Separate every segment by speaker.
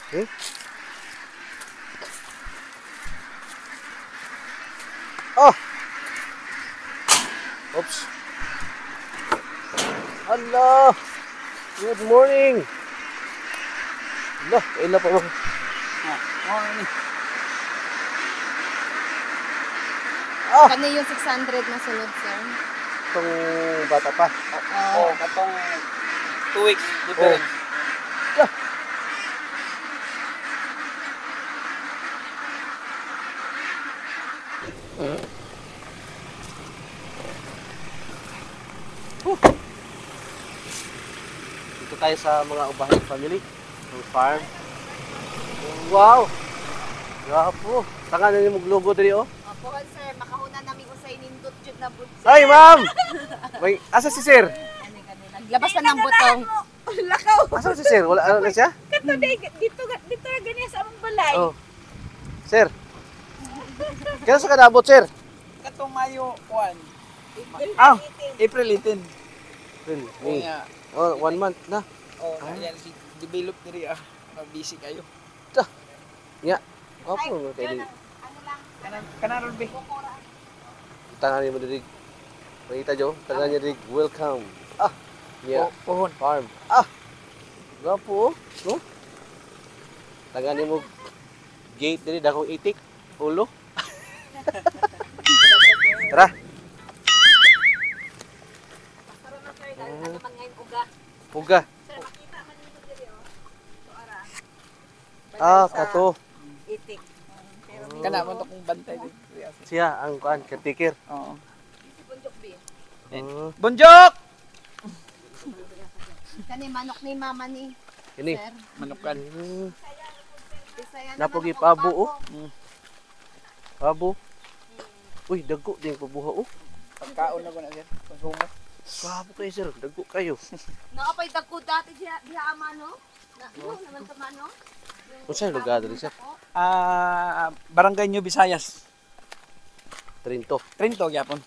Speaker 1: Okay. Oh! Oops. Hello! Good morning! Hala, kailan pa mo?
Speaker 2: Morning.
Speaker 3: Kani yung 600 na sunod, sir?
Speaker 1: Itong bata pa.
Speaker 2: Oo, katong 2 weeks difference.
Speaker 1: Yeah. Dito tayo sa mga Ubahay family. Ang farm. Wow! Grapo. Saka na yung maglogo diri oh.
Speaker 3: Opo, sir. Makahuna namin usay nindot jud na butsi.
Speaker 1: Ay, ma'am! May, asa si sir?
Speaker 3: Naglabas na ng butong.
Speaker 4: Lakaw.
Speaker 1: Asa si sir? Wala ano na siya?
Speaker 4: Kato dito gani sa among balay.
Speaker 1: Oh. Sir. Kailan sa kanabot, sir?
Speaker 2: Katong Mayo 1.
Speaker 1: Ah.
Speaker 2: April 18.
Speaker 1: April,
Speaker 2: Oo
Speaker 1: May.
Speaker 2: nga.
Speaker 1: Oh, 1 month na.
Speaker 2: Oo, yan si develop diri busy kayo.
Speaker 1: Ya. Opo, mo tayo.
Speaker 2: Kanaron be.
Speaker 1: Tangan mo diri. Makita jo, tangan niya diri. Welcome. Ah. Yeah.
Speaker 2: Pohon.
Speaker 1: Farm. Ah. Gapo, no? Tangan mo gate diri dakong itik. Ulo. Tara. Puga. Ah, kato.
Speaker 4: Itik.
Speaker 2: Kana mo to kung bantay diri.
Speaker 1: Siya ang kuan caretaker.
Speaker 2: Oo.
Speaker 1: Oh,
Speaker 2: Bonjok.
Speaker 3: Kani manok ni mama ni,
Speaker 1: ini.
Speaker 3: sir.
Speaker 2: Manukan.
Speaker 3: Bisaya naman
Speaker 1: Napogi
Speaker 3: ang
Speaker 1: pabo
Speaker 3: pabo.
Speaker 1: oh. Pabo. Uy, dago din pabuha oh.
Speaker 2: Pagkaon na ko na sir. Konsumo.
Speaker 1: Pabo kayo sir, dago kayo.
Speaker 3: Nakapay dagko dati diha amano. Na naman sa mano.
Speaker 1: Unsa lugar diri sir?
Speaker 2: Barangay New Visayas.
Speaker 1: Trinto.
Speaker 2: Trinto gyapon.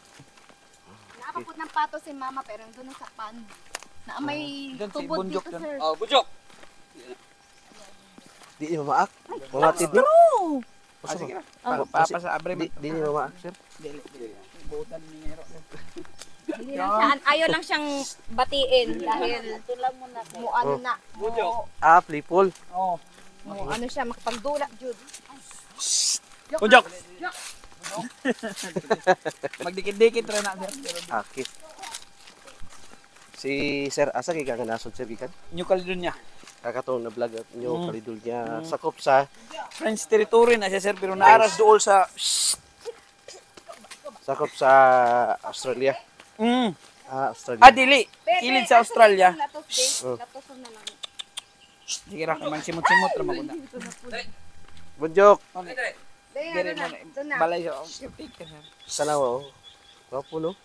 Speaker 3: Nakapapot ng pato si mama pero doon sa pan. Na may
Speaker 2: Doon si
Speaker 3: tubod
Speaker 2: Bonjok
Speaker 3: dito,
Speaker 2: doon.
Speaker 3: sir.
Speaker 2: Oh, Bonjok.
Speaker 1: Di ni mamaak. Mamatid ni.
Speaker 2: Ah, sige na.
Speaker 1: Oh,
Speaker 2: Papa sa abre
Speaker 1: Di ni mamaak sir.
Speaker 2: Dili. Buutan ni Nero.
Speaker 3: Hindi lang siya, ayaw lang siyang batiin dahil mo ano na. Mo,
Speaker 1: Ah, playful.
Speaker 2: Oh.
Speaker 3: mo ano siya makapagdula jud.
Speaker 2: Bonjok. Magdikit-dikit ra na sir.
Speaker 1: Akit. Si sir asa kay kang nasod sir gikan?
Speaker 2: New Caledonia.
Speaker 1: Kakatong na vlog nyo kalidol niya sakop sa
Speaker 2: French territory na siya sir pero naaras dool sa
Speaker 1: Australia. Ah, Australia.
Speaker 2: dili. Kilid sa Australia.
Speaker 1: Oh.
Speaker 3: Latos na lang.
Speaker 2: Sige ra man simot-simot ra magunda.
Speaker 1: Bonjok.
Speaker 2: Dire mo na balay sa caretaker sir.
Speaker 1: Tanawa oh. Wapo no.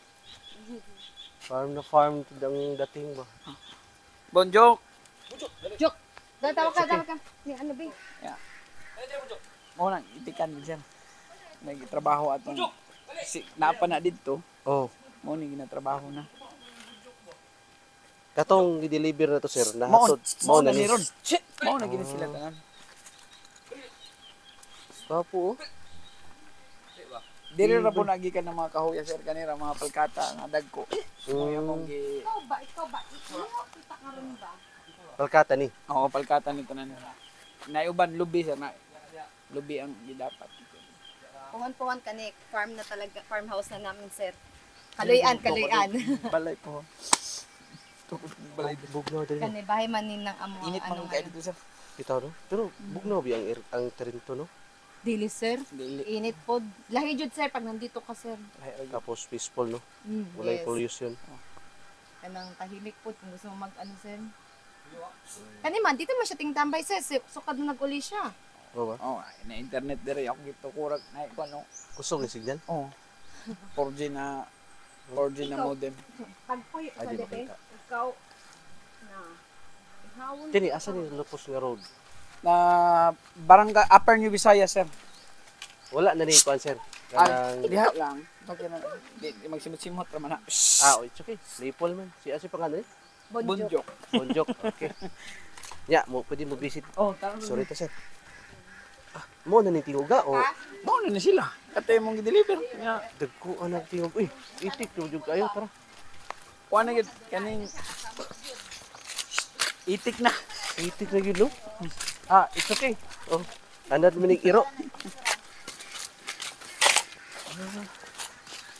Speaker 1: Farm na farm ang dating ba.
Speaker 2: Bonjok.
Speaker 3: Tawag ka. Ni ano ba?
Speaker 2: Mo nang itikan din sir. Nagtrabaho atong napa na didto.
Speaker 1: Oh.
Speaker 2: Mo ni ginatrabaho na.
Speaker 1: Katong i-deliver na to sir na
Speaker 2: Mo
Speaker 1: hatod.
Speaker 2: na ni ron. Shit. Mo na gini sila tanan.
Speaker 1: Wapo oh.
Speaker 2: Dire ra po nagikan ng mga kahoya sir kanira mga palkata nga dagko. So
Speaker 1: Mm.
Speaker 2: among gi
Speaker 3: Ikaw ba? Kita ka ron ba?
Speaker 1: Palkata ni.
Speaker 2: Oo, palkata nito na. Naiuban lubi sir na lubi ang gidapat.
Speaker 3: Puhan-puhan kani farm na talaga, farmhouse na namin, sir. Kaluyan.
Speaker 2: Balay po. Balay.
Speaker 1: Bugnaw dali.
Speaker 3: Kani bahay manin ng amo.
Speaker 2: Init man kay dito sir.
Speaker 1: Bitaw no. Pero bugnaw bi ang Trinto no.
Speaker 3: Dili, sir.
Speaker 2: Dili.
Speaker 3: Init po. Lahi jud, sir, pag nandito ka, sir.
Speaker 1: Tapos peaceful no. Walay
Speaker 3: Yes.
Speaker 1: pollution.
Speaker 3: Kanang tahimik po kung gusto mo mag-ano, sir. Kani man, dito man siya tingtambay, sir. Sukad na nag-uli siya.
Speaker 1: Oo ba?
Speaker 2: Oh, na internet dire ako gito kurag na ko ano.
Speaker 1: Kusog ni signal.
Speaker 2: Oh. 4G na modem.
Speaker 3: Pagpuy,
Speaker 1: Ay, di makita.
Speaker 3: ikaw, na, ihawon.
Speaker 1: Kini asa ni Lupos nga road?
Speaker 2: Na barangay Upper New Visayas sir.
Speaker 1: Wala na ni kuan sir.
Speaker 2: Ay,
Speaker 1: Kanang
Speaker 2: diha lang. Bakit na di magsimot-simot ra man na.
Speaker 1: it's okay. Maple man. Si asi pangalan ni?
Speaker 2: Bonjok.
Speaker 1: Bonjok. Okay. Ya, mo pwede mo visit.
Speaker 2: Oh, tara.
Speaker 1: Sorry ta sir. Mo na ni tinguga o
Speaker 2: Mao na sila. Katay mong gi-deliver. Nya,
Speaker 1: dagko anak tingog. Uy, itik no jud kayo tara.
Speaker 2: kuha na gid kaning itik na.
Speaker 1: Itik na gyud no. It's okay. Oh, anad minig iro.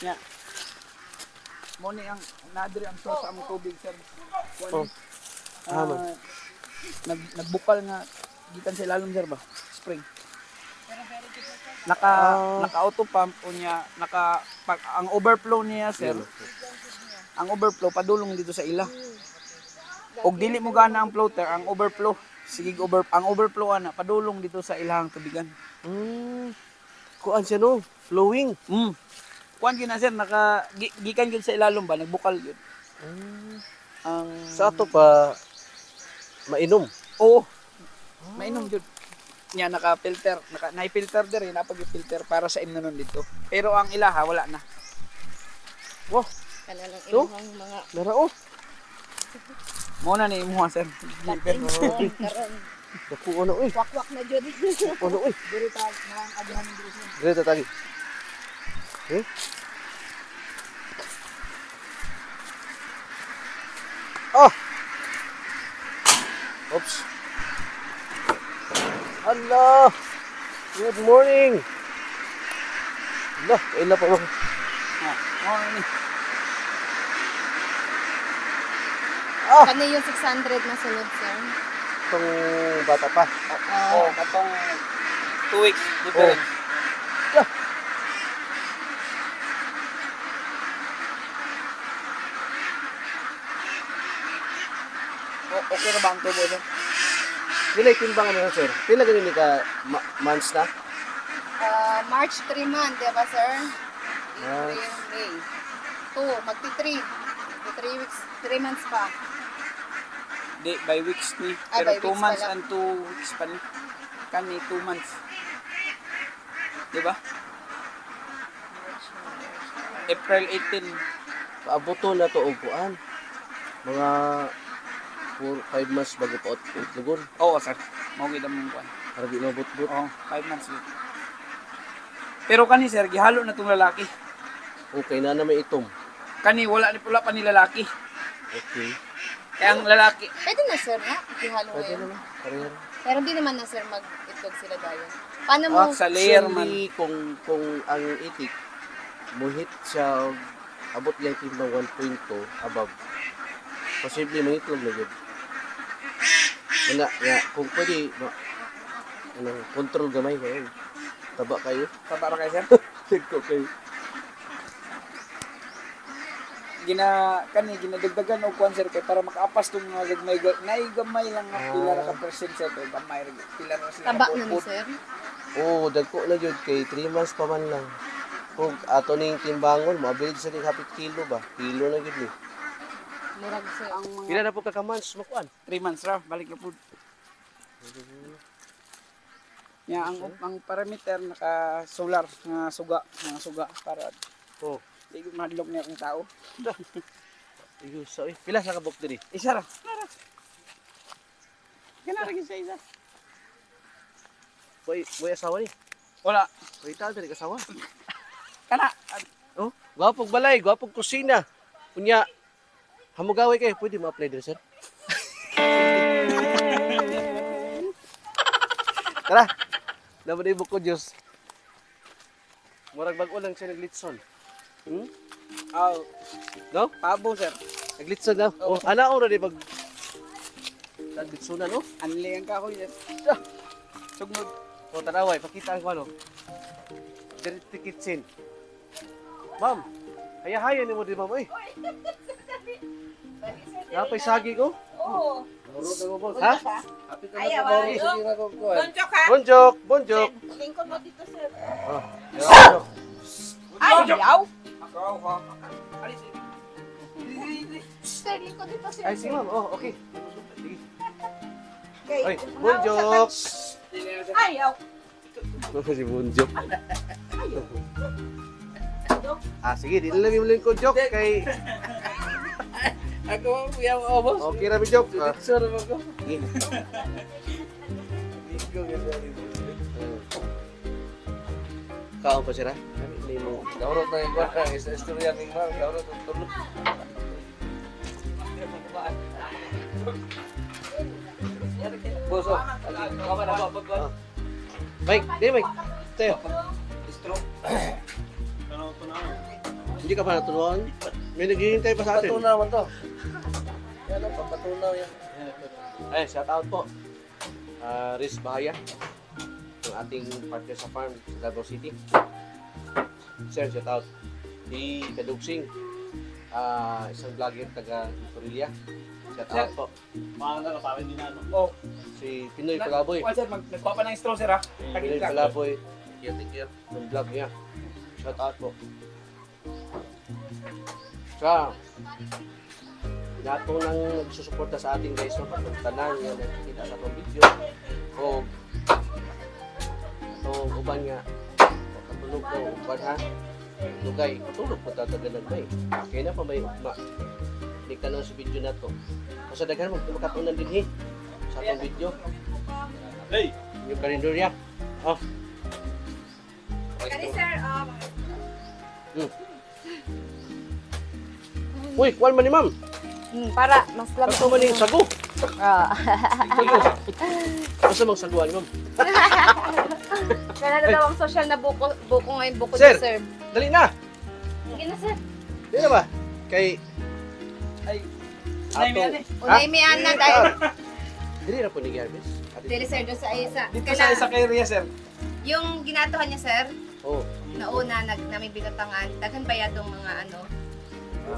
Speaker 2: Nya. Mo ni ang nadiri ang source sa among tubig sir.
Speaker 1: Oh.
Speaker 2: Ah, nagbukal nga gikan sa ilalom sir ba? Spring. Naka auto pump unya ang overflow niya sir. Ang overflow padulong dito sa ila. Og dili mo gana ang floater, ang overflow. Sige ang overflow ana padulong dito sa ilahang tubigan.
Speaker 1: Kuan siya no, flowing.
Speaker 2: Kuan gyud na sir gikan gyud sa ilalom ba nagbukal gyud. Ang
Speaker 1: Sa ato pa mainom.
Speaker 2: oo. Mainom gyud. Nya naka-filter, na-filter diri napag-filter para sa imnonon dito. Pero ang ilaha wala na.
Speaker 1: Wow,
Speaker 3: Kanalang
Speaker 1: So?
Speaker 3: imuhang mga
Speaker 1: narao.
Speaker 2: Mo na ni imuha sir.
Speaker 3: karon.
Speaker 1: Dako ano uy.
Speaker 3: Wakwak na jud.
Speaker 1: Ano uy.
Speaker 2: Diri ta nang agahan diri sir.
Speaker 1: Dire tagi. Oops. Allah. Good morning. Lah, ila pa mo.
Speaker 2: Mo na ni.
Speaker 3: Kani yung 600 na sunod, sir.
Speaker 1: Itong bata pa.
Speaker 2: Oh, katong 2 weeks difference. Okay na ba ang tubo sir?
Speaker 1: Pila timbangan na sir? Pila ganyan ka months na?
Speaker 3: March 3 month, di ba, sir?
Speaker 1: Ah.
Speaker 3: April, May. 2, magti-3. Magti 3 weeks, 3 months pa.
Speaker 2: Di, by weeks ni.
Speaker 3: Ah,
Speaker 2: Pero
Speaker 3: by
Speaker 2: 2
Speaker 3: weeks
Speaker 2: months
Speaker 3: pala.
Speaker 2: and 2 weeks pa ni. Kani 2 months. Diba? April 18.
Speaker 1: Paaboto na to og kuan. Mga 4-5 months bago pa utlugon.
Speaker 2: Oo sir. Mawagid ang mong kuhan.
Speaker 1: Para di mabot-bot.
Speaker 2: Oo, 5 months yun. Pero kani sir, gihalo na itong lalaki.
Speaker 1: Okay na may itom.
Speaker 2: Kani wala pa ni lalaki.
Speaker 1: Okay.
Speaker 2: Kaya ang lalaki,
Speaker 3: Pwede na, sir, na? Ihalo
Speaker 1: Pwede
Speaker 3: ngayon.
Speaker 1: naman. Pareho.
Speaker 3: Pero di naman na, sir, mag-itlog sila dayon. Paano mo?
Speaker 2: sa layer man.
Speaker 1: Actually, kung ang itik muhit siya abot yung timbang 1.2 above. Posible mangitlog na yun. Nga, kung pwede, anong control gamay kayo. Taba kayo.
Speaker 2: Taba ra kayo sir?
Speaker 1: Tigko kayo.
Speaker 2: Ginadagdagan og kuan sir kay para makaapas tong mga gamay lang nga pila ra ka percent sir kay gamay ra pila ra sila
Speaker 3: Taba na ni,
Speaker 2: mabot.
Speaker 3: sir.
Speaker 1: Oo, dagko na yun kay 3 months pa man lang. Kung ato ning timbangon, mabilid sa ning hapit kilo ba? Kilo na yun eh.
Speaker 3: Murag, sir.
Speaker 2: Ang mga
Speaker 1: Pila na po kakamans, makuan?
Speaker 2: 3 months ra balik na pud. Ya ang parameter naka solar nga suga para
Speaker 1: Oo.
Speaker 2: di ko madlok niya akong tao.
Speaker 1: Iyo sa pila sa kabok diri?
Speaker 2: Isa ra. Kana ra gid sa isa.
Speaker 1: Boy asawa ni.
Speaker 2: Wala.
Speaker 1: Boy ta diri kasawa.
Speaker 2: Kana
Speaker 1: Oh, gwapog balay, gwapog kusina. Kunya hamugaway kay pwede mo apply diri sir. Tara. Dapat ibuk ko Diyos. Murag bag-o lang siya naglitson. No?
Speaker 2: pabo sir.
Speaker 1: Naglitson na. Oh, ana ora di pag naglitsonan no?
Speaker 2: Anli ang kahoy sir. Sugmod.
Speaker 1: O tanaway, pakita ang ano. Dirty kitchen. Ma'am, haya-haya ni mo di ma'am. Uy. Napay sagi ko?
Speaker 4: Oo.
Speaker 1: Ha?
Speaker 4: Ayaw. Bonjok ha.
Speaker 1: Bonjok, bonjok.
Speaker 4: Lingkod mo dito sir.
Speaker 1: Oh, bonjok.
Speaker 4: Ayaw.
Speaker 2: Akaw ha. Alis.
Speaker 3: Sir, lingkod dito, sir.
Speaker 1: Ay, si ma'am. Oh, okay. Sige.
Speaker 4: Okay.
Speaker 1: Oy, bonjok.
Speaker 4: Ayaw.
Speaker 1: Si bonjok. Sige, di lang yung lingkod joke kay
Speaker 2: Ako, kuya mo, boss.
Speaker 1: Okay ra video.
Speaker 2: Sir, ako.
Speaker 1: Kaon pa sila. Ni mo.
Speaker 2: Daurot na yung kuha. Isa istorya ng mga. Daurot ang tulog. Boss, oh. Kama na ba pagkuhan?
Speaker 1: Mike, di Mike. Tayo.
Speaker 2: Stroke.
Speaker 1: Hindi ka pa naturuan. May naghihintay pa sa atin.
Speaker 2: Patunaw naman to. Yan ang papatunaw yan.
Speaker 1: Ay, shout out po. Riz Bahaya. Ang ating partner sa farm sa Davao City. Sir, shout out. Di Kadugsing. Isang vlogger taga Torilla. Shout out po.
Speaker 2: Oh,
Speaker 1: Si Pinoy Palaboy.
Speaker 2: Sir, nagkuha pa ng straw, sir, ha?
Speaker 1: Pinoy Palaboy. Ng vlog niya. Shout out po. Sa lahat po nang nagsusuporta sa ating guys, no? Tanan nga nakikita sa itong video. O itong uban nga, katulog ko, uban ha. Lugay, katulog po tatagalan ba eh. Kaya na pa may ugma. Hindi ka na sa video na to. Kasi daghan magkatunan din sa itong video.
Speaker 2: Hey!
Speaker 1: Yung kalendorya. Oh.
Speaker 3: Kani sir,
Speaker 1: Uy, kuwan man ni ma'am.
Speaker 3: para mas
Speaker 1: Kaso man ni sago.
Speaker 3: Ah.
Speaker 1: Basta magsaguan ma'am.
Speaker 3: Kaya na daw ang social na buko ngayon, buko
Speaker 1: Sir.
Speaker 3: ni sir.
Speaker 1: Dali na.
Speaker 3: Sige na sir.
Speaker 1: Di na ba? Kay
Speaker 2: Ay,
Speaker 1: Ato.
Speaker 2: yan eh.
Speaker 3: Unay mi ana dahil
Speaker 1: Dili na po ni Garbis.
Speaker 3: dili sir doon sa isa.
Speaker 2: Dito sa isa kay Ria, sir.
Speaker 3: Yung ginatuhan niya sir,
Speaker 1: Oh.
Speaker 3: nauna namin binutangan, daghan ba yadong mga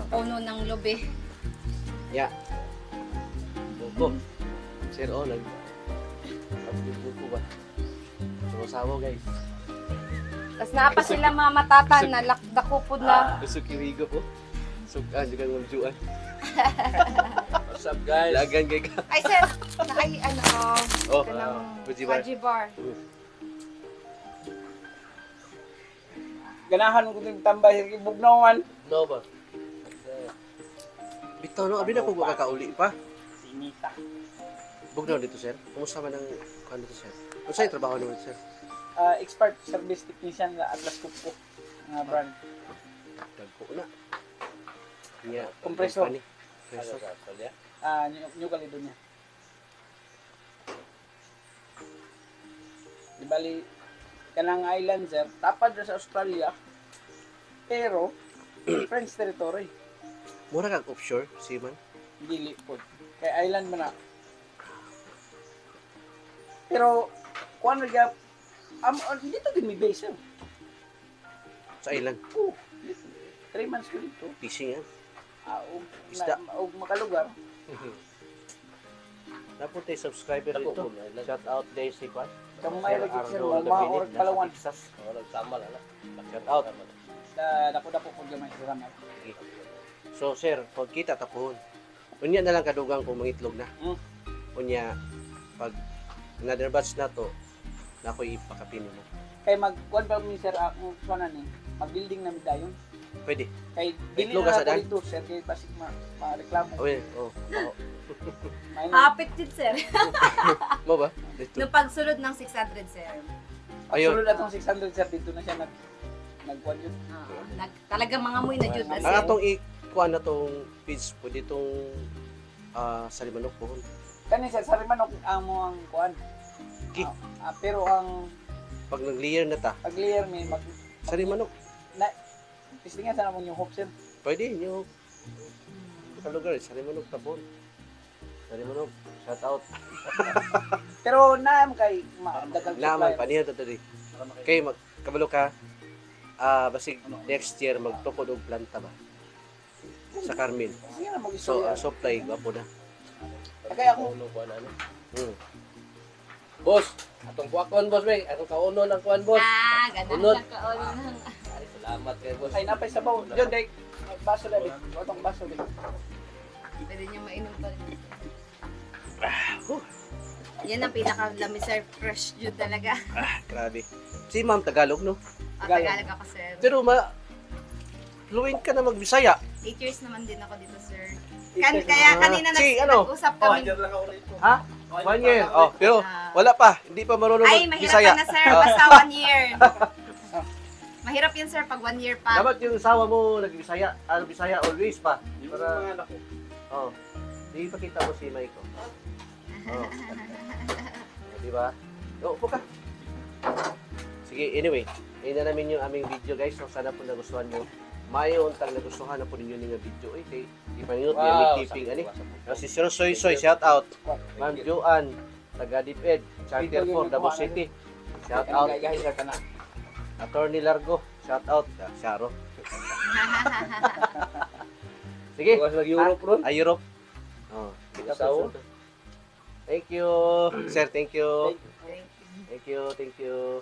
Speaker 3: puno ng lobe.
Speaker 1: Ya. Buko. Sir oh nag. Pagdi buko ba? Sumasawa guys.
Speaker 3: Tapos napa sila mga matatan na dakupod na.
Speaker 1: Gusto kirigo po. Sukan juga ng juan.
Speaker 2: What's up, guys?
Speaker 1: Lagan kay ka.
Speaker 3: Ay sir, nakay
Speaker 1: Oh.
Speaker 3: kanang
Speaker 1: Fuji bar.
Speaker 3: Fuji bar.
Speaker 2: Ganahan ko din tambay, bugnawan.
Speaker 1: No ba? Bitaw no, abi na ko kakauli pa.
Speaker 2: Sinita.
Speaker 1: Bugnaw dito sir. Kumusta man ang kuan dito sir? Unsa yung trabaho nimo sir?
Speaker 2: Expert service technician sa Atlas Cupco. Nga brand.
Speaker 1: Dagko na. Nya
Speaker 2: Kompresor.
Speaker 1: Kompresor.
Speaker 2: New Caledonia. Di bali, kanang island, sir, tapad na sa Australia, pero French territory.
Speaker 1: Mura kag offshore seaman.
Speaker 2: Dili po. Kay island man na. Pero, kuan nga, dito din may base, sir.
Speaker 1: Sa island.
Speaker 2: Oo. 3 months ko dito.
Speaker 1: Fishing yan.
Speaker 2: Isda. Og makalugar.
Speaker 1: Napon tayo subscriber dito. Shout out Daisy Kwan.
Speaker 2: Kamu may lagi, sir. Mga oras palawan.
Speaker 1: Shout out.
Speaker 2: Dako-dako ko gamay sa ramal.
Speaker 1: So sir, pag kita tapuhon. Unya na lang kadugang kung mangitlog na. Unya, pag another batch na to, na ako ipakapin mo.
Speaker 2: Kay mag-kuan pa mi, sir, ako sana ni. Mag-building na mi dayon.
Speaker 1: Pwede.
Speaker 2: Kay dili
Speaker 1: Itlog
Speaker 2: na
Speaker 1: ka sa
Speaker 2: ako
Speaker 1: dan?
Speaker 2: dito, sir, kay basig ma-reklamo.
Speaker 1: Okay, oh.
Speaker 2: May na.
Speaker 3: Hapit din sir.
Speaker 1: Mo ba? Dito.
Speaker 3: Nung pagsulod ng 600 sir.
Speaker 1: Ayun.
Speaker 2: Sulod atong 600, sir, dito na siya nagkuan yun.
Speaker 3: Talagang mga muy na jud na
Speaker 1: Ang
Speaker 3: sir.
Speaker 1: atong ikuan na tong page, pwede tong sa limanok pohon.
Speaker 2: Kani, sir, sa Rimanok amo ang kuan.
Speaker 1: Ki.
Speaker 2: Pero ang
Speaker 1: Pag nag-layer na ta,
Speaker 2: pag-layer mi,
Speaker 1: sa limanok.
Speaker 2: tistingan sana mo yung hope, sir.
Speaker 1: Pwede nyo. Sa lugar, sa limanok tabon. Sa limanok, shout out.
Speaker 2: Pero naam kay dagal
Speaker 1: Naman,
Speaker 2: supplier.
Speaker 1: panihan to tadi. Kay kabalo ka, basig next year magtukod og planta ba? Sa Carmen.
Speaker 2: Sige na
Speaker 1: So,
Speaker 2: mag-istorya.
Speaker 1: supply, gwapo na.
Speaker 2: Kaya ako,
Speaker 5: Boss, atong kuakon boss bay, atong kauno ng kuan boss.
Speaker 3: Ganun
Speaker 5: Unod.
Speaker 3: lang kaon.
Speaker 5: Ay, salamat kay boss.
Speaker 2: ay napay sabaw. Diyon, day. Baso na, day. Otong baso, day.
Speaker 3: Pwede niya mainom pa rin. Yan ang pinaka-lami sir. Fresh jud talaga.
Speaker 1: Grabe. Si Ma'am Tagalog, no?
Speaker 3: Tagalog ako sir.
Speaker 1: Pero fluent ka na magbisaya.
Speaker 3: 8 years naman din ako dito sir. Kaya kanina nag-usap kami.
Speaker 1: Ha? 1 year. Oh, pero wala pa. Hindi pa marunong
Speaker 3: Ay, mahirap
Speaker 1: Bisaya.
Speaker 3: pa na sir, basta 1 year. Mahirap yun sir pag 1 year pa.
Speaker 1: Dapat yung asawa mo nag-Bisaya. Bisaya always pa.
Speaker 5: Yung
Speaker 1: Para,
Speaker 5: mga anak ko.
Speaker 1: oh. Di pakita mo si Maiko. Oh. Di ba? Upo ka. Sige, anyway. Ayun na namin yung aming video guys. So, sana po nagustuhan nyo. Mayon tang nagustuhan na po ninyo ng video. Okay, di pa nyo yung keeping ani. Si Sir Soy Soy, shout out. Ma'am Joanne, taga Diped, Charter 4, Davao City. Shout out. Attorney Largo, shout out. Sharo. Sige.
Speaker 5: Bukas mag-Europe ron.
Speaker 1: Europe. Oh, kita po. Thank you. Sir, thank you. Thank you.